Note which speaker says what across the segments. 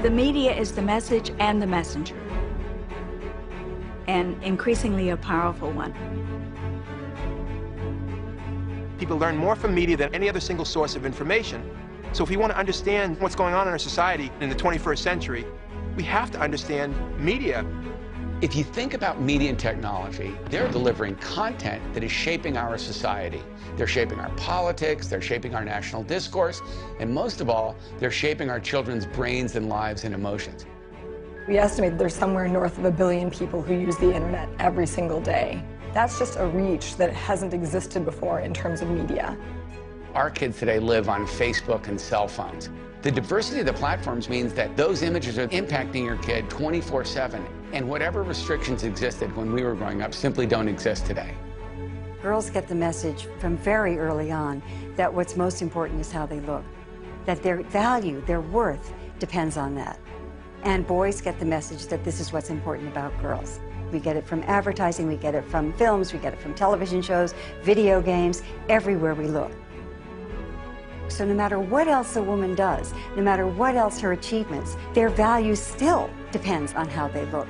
Speaker 1: The media is the message and the messenger, and increasingly a powerful one.
Speaker 2: People learn more from media than any other single source of information. So if we want to understand what's going on in our society in the 21st century, we have to understand media.
Speaker 3: If you think about media and technology, they're delivering content that is shaping our society. They're shaping our politics, they're shaping our national discourse, and most of all, they're shaping our children's brains and lives and emotions.
Speaker 4: We estimate there's somewhere north of 1 billion people who use the internet every single day. That's just a reach that hasn't existed before in terms of media.
Speaker 3: Our kids today live on Facebook and cell phones. The diversity of the platforms means that those images are impacting your kid 24/7, and whatever restrictions existed when we were growing up simply don't exist today.
Speaker 5: Girls get the message from very early on that what's most important is how they look, that their value, their worth depends on that. And boys get the message that this is what's important about girls. We get it from advertising, we get it from films, we get it from television shows, video games, everywhere we look. So no matter what else a woman does, no matter what else her achievements, their value still depends on how they look.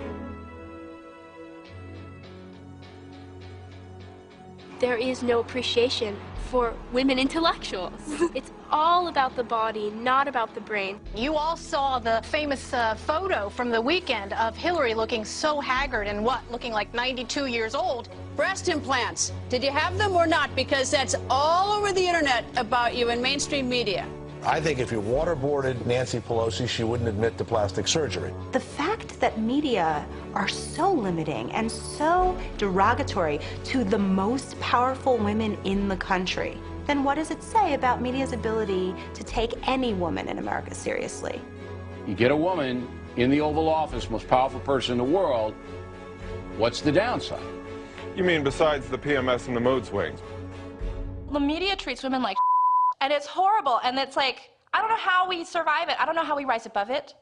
Speaker 6: There is no appreciation for women intellectuals. It's all about the body, not about the brain.
Speaker 7: You all saw the famous photo from the weekend of Hillary looking so haggard and looking like 92 years old.
Speaker 8: Breast implants. Did you have them or not? Because that's all over the internet about you in mainstream media.
Speaker 9: I think if you waterboarded Nancy Pelosi, she wouldn't admit to plastic surgery.
Speaker 10: The fact that media are so limiting and so derogatory to the most powerful women in the country, then what does it say about media's ability to take any woman in America seriously?
Speaker 11: You get a woman in the Oval Office, most powerful person in the world, what's the downside?
Speaker 12: You mean besides the PMS and the mood swings?
Speaker 13: The media treats women like and it's horrible, and it's like, I don't know how we survive it. I don't know how we rise above it.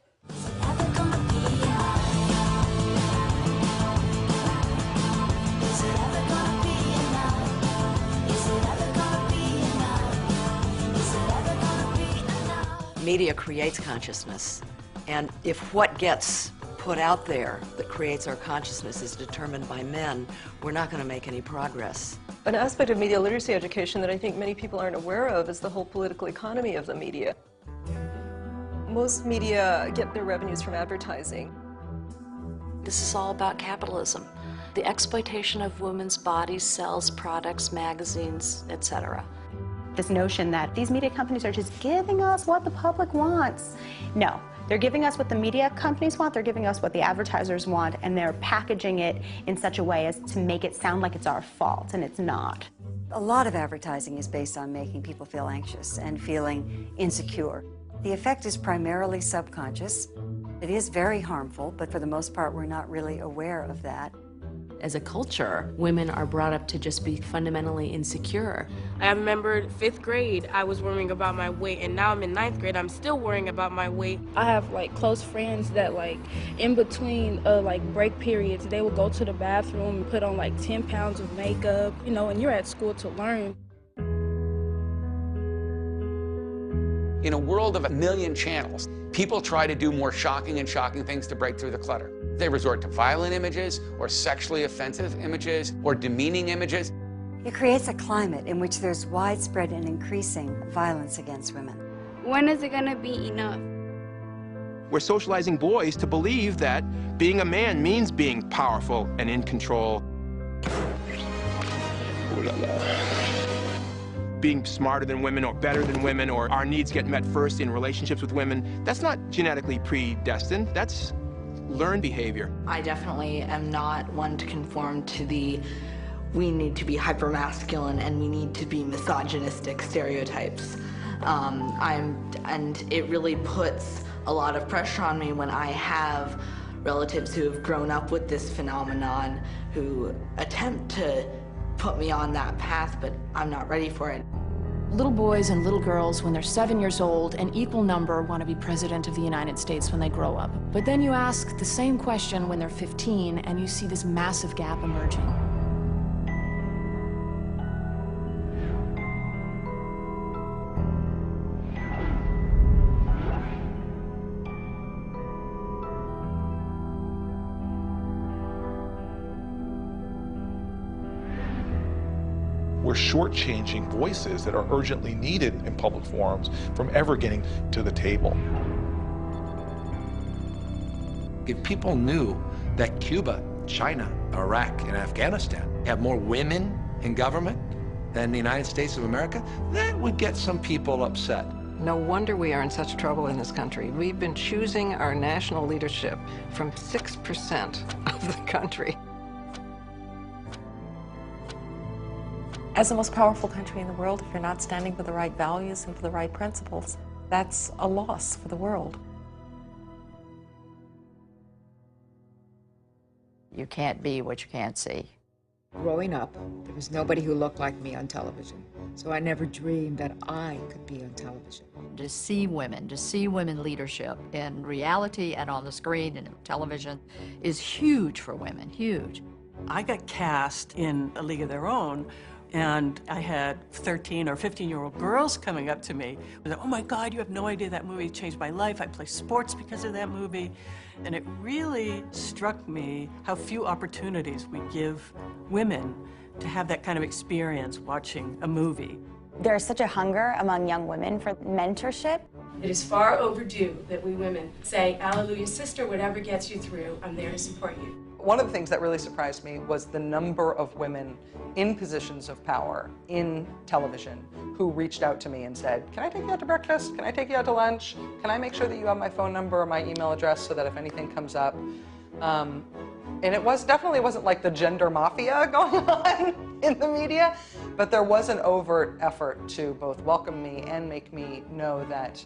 Speaker 14: Media creates consciousness, and if what gets put out there that creates our consciousness is determined by men, we're not going to make any progress.
Speaker 4: An aspect of media literacy education that I think many people aren't aware of is the whole political economy of the media. Most media get their revenues from advertising.
Speaker 15: This is all about capitalism. The exploitation of women's bodies, cells, products, magazines, etc.
Speaker 10: This notion that these media companies are just giving us what the public wants. No. They're giving us what the media companies want, they're giving us what the advertisers want, and they're packaging it in such a way as to make it sound like it's our fault, and it's not.
Speaker 5: A lot of advertising is based on making people feel anxious and feeling insecure. The effect is primarily subconscious. It is very harmful, but for the most part, we're not really aware of that.
Speaker 15: As a culture, women are brought up to just be fundamentally insecure.
Speaker 16: I remember 5th grade, I was worrying about my weight, and now I'm in 9th grade, I'm still worrying about my weight.
Speaker 17: I have close friends that in between break periods, they will go to the bathroom and put on 10 pounds of makeup, and you're at school to learn.
Speaker 3: In a world of 1 million channels, people try to do more shocking things to break through the clutter. They resort to violent images, or sexually offensive images, or demeaning images.
Speaker 5: It creates a climate in which there's widespread and increasing violence against women.
Speaker 6: When is it going to be enough?
Speaker 2: We're socializing boys to believe that being a man means being powerful and in control. Ooh la la. Being smarter than women or better than women, or our needs get met first in relationships with women, that's not genetically predestined. That's learned behavior.
Speaker 18: I definitely am not one to conform to the we need to be hypermasculine and we need to be misogynistic stereotypes. And it really puts a lot of pressure on me when I have relatives who have grown up with this phenomenon who attempt to put me on that path, but I'm not ready for it.
Speaker 15: Little boys and little girls, when they're 7 years old, an equal number want to be president of the United States when they grow up. But then you ask the same question when they're 15, and you see this massive gap emerging.
Speaker 9: shortchanging voices that are urgently needed in public forums from ever getting to the table.
Speaker 19: If people knew that Cuba, China, Iraq, and Afghanistan have more women in government than the United States of America, that would get some people upset.
Speaker 14: No wonder we are in such trouble in this country. We've been choosing our national leadership from 6% of the country.
Speaker 20: As the most powerful country in the world, if you're not standing for the right values and for the right principles, that's a loss for the world.
Speaker 21: You can't be what you can't see.
Speaker 22: Growing up, there was nobody who looked like me on television, so I never dreamed that I could be on television.
Speaker 21: To see women leadership in reality and on the screen and television is huge for women, huge.
Speaker 23: I got cast in A League of Their Own, and I had 13 or 15-year-old girls coming up to me with, "Oh my God, you have no idea, that movie changed my life. I play sports because of that movie." And it really struck me how few opportunities we give women to have that kind of experience watching a movie.
Speaker 10: There's such a hunger among young women for mentorship.
Speaker 16: It is far overdue that we women say, "Hallelujah, sister, whatever gets you through, I'm there to support you."
Speaker 24: One of the things that really surprised me was the number of women in positions of power in television who reached out to me and said, "Can I take you out to breakfast? Can I take you out to lunch? Can I make sure that you have my phone number or my email address so that if anything comes up?" And it definitely wasn't like the gender mafia going on in the media, but there was an overt effort to both welcome me and make me know that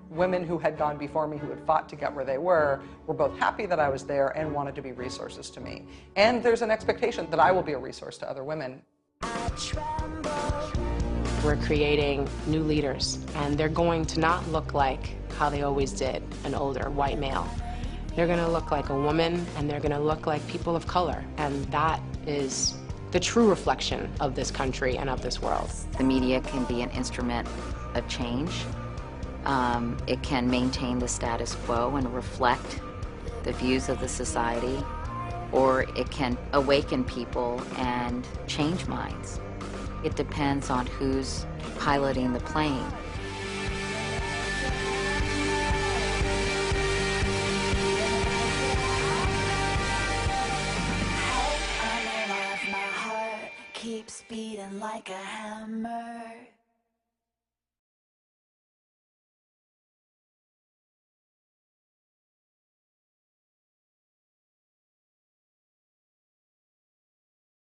Speaker 24: women who had gone before me, who had fought to get where they were both happy that I was there and wanted to be resources to me. And there's an expectation that I will be a resource to other women.
Speaker 25: We're creating new leaders, and they're going to not look like how they always did, an older white male. They're going to look like a woman, and they're going to look like people of color, and that is the true reflection of this country and of this world.
Speaker 26: The media can be an instrument of change. It can maintain the status quo and reflect the views of the society, or it can awaken people and change minds. It depends on who's piloting the plane.
Speaker 27: Keeps beating like a hammer.